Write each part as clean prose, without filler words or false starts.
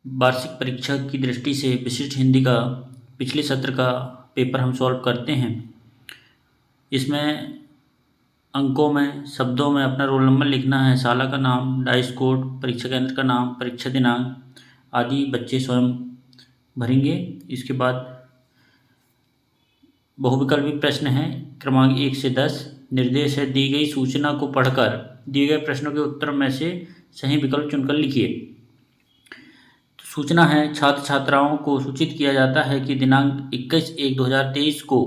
वार्षिक परीक्षा की दृष्टि से विशिष्ट हिंदी का पिछले सत्र का पेपर हम सॉल्व करते हैं। इसमें अंकों में, शब्दों में अपना रोल नंबर लिखना है, शाला का नाम, डाइस कोड, परीक्षा केंद्र का नाम, परीक्षा दिनांक आदि बच्चे स्वयं भरेंगे। इसके बाद बहुविकल्पी प्रश्न है क्रमांक 1 से 10। निर्देश है दी गई सूचना को पढ़कर दिए गए प्रश्नों के उत्तर में से सही विकल्प चुनकर लिखिए। तो सूचना है छात्र छात्राओं को सूचित किया जाता है कि दिनांक 21/1/2023 को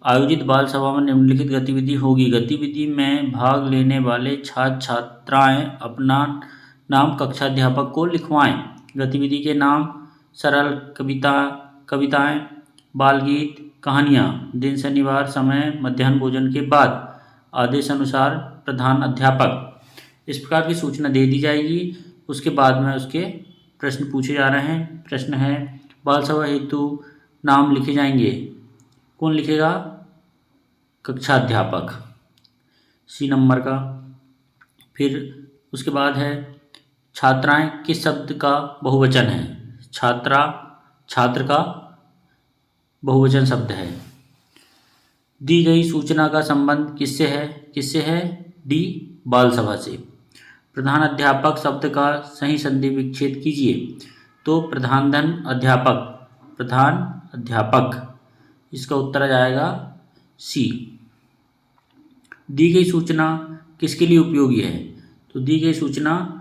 आयोजित बाल सभा में निम्नलिखित गतिविधि होगी। गतिविधि में भाग लेने वाले छात्र छात्राएं अपना नाम कक्षाध्यापक को लिखवाएं। गतिविधि के नाम सरल कविताएं, बाल गीत, कहानियाँ। दिन शनिवार, समय मध्याह्न भोजन के बाद, आदेश अनुसार प्रधान अध्यापक। इस प्रकार की सूचना दे दी जाएगी। उसके बाद में उसके प्रश्न पूछे जा रहे हैं। प्रश्न है बाल सभा हेतु नाम लिखे जाएंगे। कौन लिखेगा? कक्षाध्यापक, सी नंबर का। फिर उसके बाद है छात्राएं किस शब्द का बहुवचन है? छात्रा, छात्र का बहुवचन शब्द है। दी गई सूचना का संबंध किससे है? किससे है? डी, बाल सभा से। प्रधान अध्यापक शब्द का सही संधि विच्छेद कीजिए। तो प्रधान अध्यापक, प्रधान अध्यापक, इसका उत्तर आ जाएगा सी। दी गई सूचना किसके लिए उपयोगी है? तो दी गई सूचना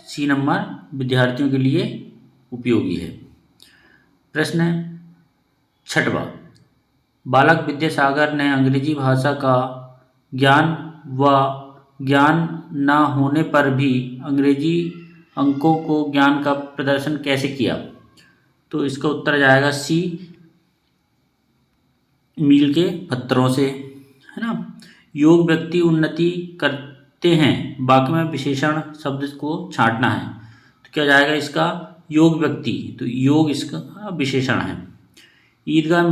सी नंबर विद्यार्थियों के लिए उपयोगी है। प्रश्न 6वां, बालक विद्यासागर ने अंग्रेजी भाषा का ज्ञान न होने पर भी अंग्रेजी अंकों को ज्ञान का प्रदर्शन कैसे किया? तो इसका उत्तर आ जाएगा सी, मील के पत्थरों से, है ना। योग व्यक्ति उन्नति करते हैं, वाक्य में विशेषण शब्द को छांटना है। तो क्या जाएगा इसका? योग व्यक्ति, तो योग इसका विशेषण है। ईदगाह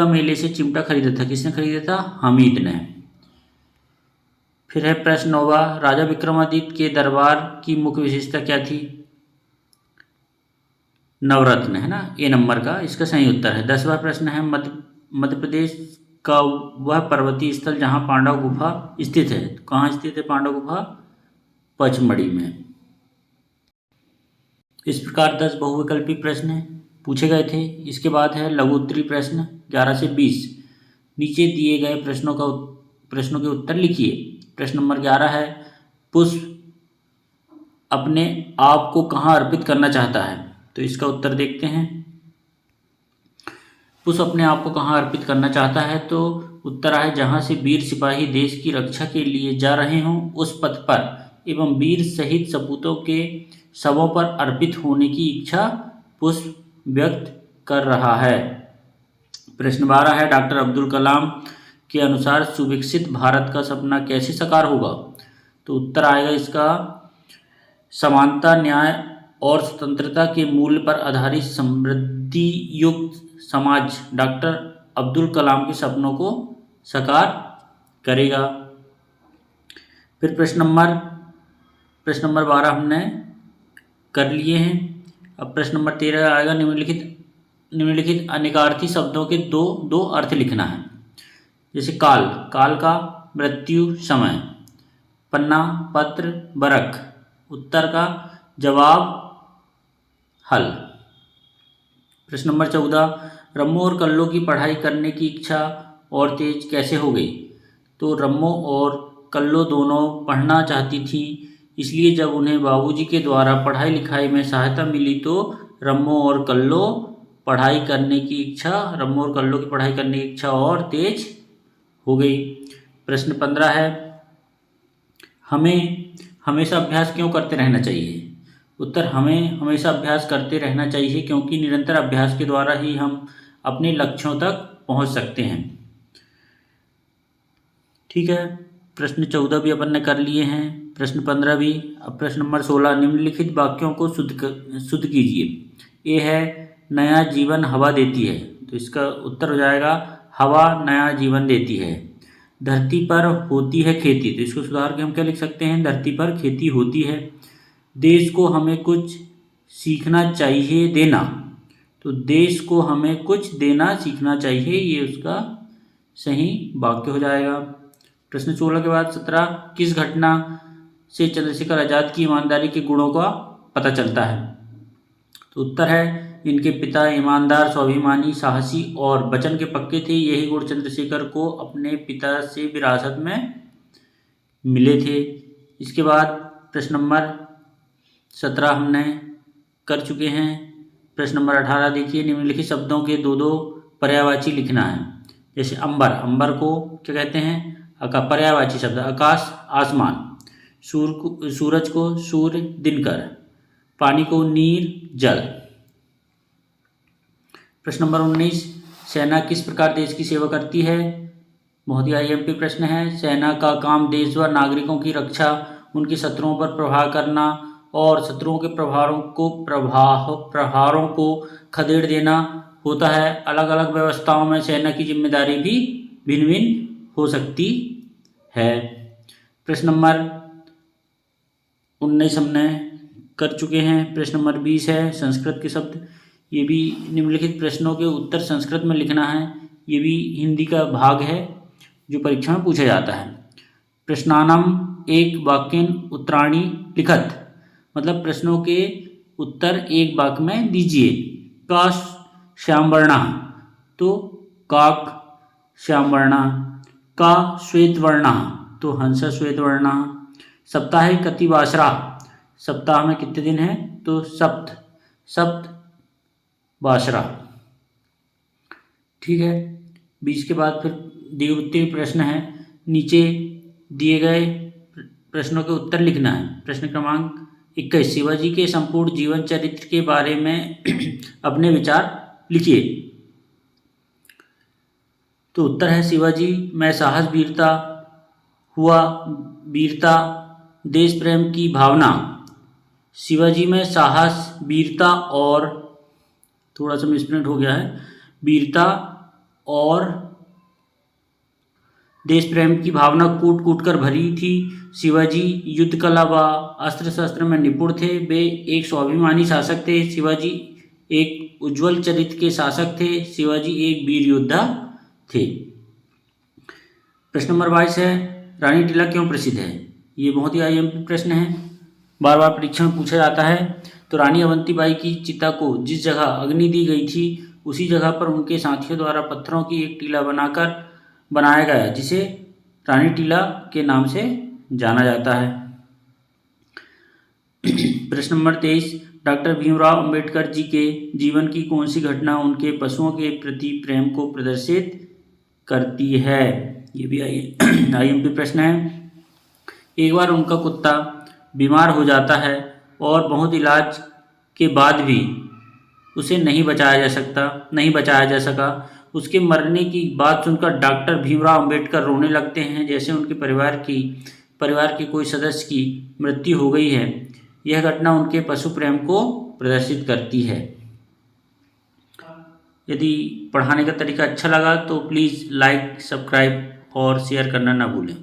मेले से चिमटा खरीदा था। किसने खरीदा था? हामिद ने। फिर है प्रश्न 9वां, राजा विक्रमादित्य के दरबार की मुख्य विशेषता क्या थी? नवरत्न, है ना, ए नंबर का इसका सही उत्तर है। 10वां प्रश्न है मध्य प्रदेश का वह पर्वतीय स्थल जहां पांडव गुफा स्थित है। कहाँ स्थित है पांडव गुफा? पचमढ़ी में। इस प्रकार 10 बहुविकल्पी प्रश्न पूछे गए थे। इसके बाद है लघु उत्तरीय प्रश्न 11 से 20। नीचे दिए गए प्रश्नों के उत्तर लिखिए। प्रश्न नंबर 11 है पुष्प अपने आप को कहाँ अर्पित करना चाहता है? तो इसका उत्तर देखते हैं। पुष्प अपने आप को कहाँ अर्पित करना चाहता है? तो उत्तर है जहाँ से वीर सिपाही देश की रक्षा के लिए जा रहे हों उस पथ पर एवं वीर शहीद सपूतों के शवों पर अर्पित होने की इच्छा पुष्प व्यक्त कर रहा है। प्रश्न 12 है डॉक्टर अब्दुल कलाम के अनुसार सुविकसित भारत का सपना कैसे साकार होगा? तो उत्तर आएगा इसका समानता, न्याय और स्वतंत्रता के मूल्य पर आधारित समृद्धि युक्त समाज डॉक्टर अब्दुल कलाम के सपनों को साकार करेगा। फिर प्रश्न नंबर 12 हमने कर लिए हैं। अब प्रश्न नंबर 13 आएगा निम्नलिखित अनेकार्थी शब्दों के दो अर्थ लिखना है। जैसे काल का मृत्यु, समय, पन्ना, पत्र, बरख, उत्तर का जवाब, हल। प्रश्न नंबर 14, रम्मो और कल्लो की पढ़ाई करने की इच्छा और तेज कैसे हो गई? तो रम्मो और कल्लो दोनों पढ़ना चाहती थी, इसलिए जब उन्हें बाबूजी के द्वारा पढ़ाई लिखाई में सहायता मिली तो रम्मो और कल्लो की पढ़ाई करने की इच्छा और तेज हो गई। प्रश्न 15 है हमें हमेशा अभ्यास क्यों करते रहना चाहिए? उत्तर हमें हमेशा अभ्यास करते रहना चाहिए क्योंकि निरंतर अभ्यास के द्वारा ही हम अपने लक्ष्यों तक पहुंच सकते हैं। ठीक है, प्रश्न 14 भी अपन ने कर लिए हैं, प्रश्न 15 भी। अब प्रश्न नंबर 16, निम्नलिखित वाक्यों को शुद्ध कीजिए। ए है नया जीवन हवा देती है, तो इसका उत्तर हो जाएगा हवा नया जीवन देती है। धरती पर होती है खेती, तो इसको सुधार के हम क्या लिख सकते हैं? धरती पर खेती होती है। देश को हमें कुछ सीखना चाहिए देना। तो देश को हमें कुछ देना सीखना चाहिए, ये उसका सही वाक्य हो जाएगा। प्रश्न 16 के बाद 17, किस घटना से चंद्रशेखर आज़ाद की ईमानदारी के गुणों का पता चलता है? तो उत्तर है, इनके पिता ईमानदार, स्वाभिमानी, साहसी और वचन के पक्के थे। यही गुण चंद्रशेखर को अपने पिता से विरासत में मिले थे। इसके बाद प्रश्न नंबर 17 हमने कर चुके हैं। प्रश्न नंबर 18 देखिए, निम्नलिखित शब्दों के दो दो पर्यायवाची लिखना है। जैसे अंबर, अंबर को क्या कहते हैं? पर्यायवाची शब्द आकाश, आसमान। सूरज को सूर्य, दिनकर। पानी को नीर, जल। प्रश्न नंबर 19, सेना किस प्रकार देश की सेवा करती है? बहुत ही आईएमपी प्रश्न है। सेना का काम देश व नागरिकों की रक्षा, उनके शत्रुओं पर प्रहार करना और शत्रुओं के प्रहारों को खदेड़ देना होता है। अलग अलग व्यवस्थाओं में सेना की जिम्मेदारी भी भिन्न भिन्न हो सकती है। प्रश्न नंबर 19 हमने कर चुके हैं। प्रश्न नंबर 20 है संस्कृत के शब्द। ये भी निम्नलिखित प्रश्नों के उत्तर संस्कृत में लिखना है। ये भी हिंदी का भाग है जो परीक्षा में पूछा जाता है। प्रश्नानाम एक वाक्येन उत्तराणि लिखत, मतलब प्रश्नों के उत्तर एक वाक्य में दीजिए। का श्यामवर्णा, तो काक श्यामवर्णा। का श्वेतवर्णा, तो हंस श्वेतवर्णा। सप्ताहे कति वासरा, सप्ताह में कितने दिन हैं? तो सप्त, सप्त वासरा। ठीक है। 20 के बाद फिर द्विवृत्तीय प्रश्न है। नीचे दिए गए प्रश्नों के उत्तर लिखना है। प्रश्न क्रमांक 21, शिवाजी के संपूर्ण जीवन चरित्र के बारे में अपने विचार लिखिए। तो उत्तर है, शिवाजी में साहस, वीरता, देश प्रेम की भावना। शिवाजी में साहस, वीरता और थोड़ा सा मिसप्रिंट हो गया है, वीरता और देश प्रेम की भावना कूट कूट कर भरी थी। शिवाजी युद्ध कला व अस्त्र शस्त्र में निपुण थे। वे एक स्वाभिमानी शासक थे। शिवाजी एक उज्जवल चरित्र के शासक थे। शिवाजी एक वीर योद्धा थे। प्रश्न नंबर 22 है, रानी टीला क्यों प्रसिद्ध है? ये बहुत ही आईएमपी प्रश्न है, बार बार परीक्षा में पूछा जाता है। तो रानी अवंतीबाई की चिता को जिस जगह अग्नि दी गई थी उसी जगह पर उनके साथियों द्वारा पत्थरों की एक टीला बनाया गया, जिसे रानी टीला के नाम से जाना जाता है। प्रश्न नंबर 23, डॉक्टर भीमराव अंबेडकर जी के जीवन की कौन सी घटना उनके पशुओं के प्रति प्रेम को प्रदर्शित करती है? ये भी आईएमपी प्रश्न है। एक बार उनका कुत्ता बीमार हो जाता है और बहुत इलाज के बाद भी उसे नहीं बचाया जा सका। उसके मरने की बात सुनकर डॉक्टर भीमराव अंबेडकर रोने लगते हैं, जैसे उनके परिवार के कोई सदस्य की मृत्यु हो गई है। यह घटना उनके पशु प्रेम को प्रदर्शित करती है। यदि पढ़ाने का तरीका अच्छा लगा तो प्लीज़ लाइक, सब्सक्राइब और शेयर करना ना भूलें।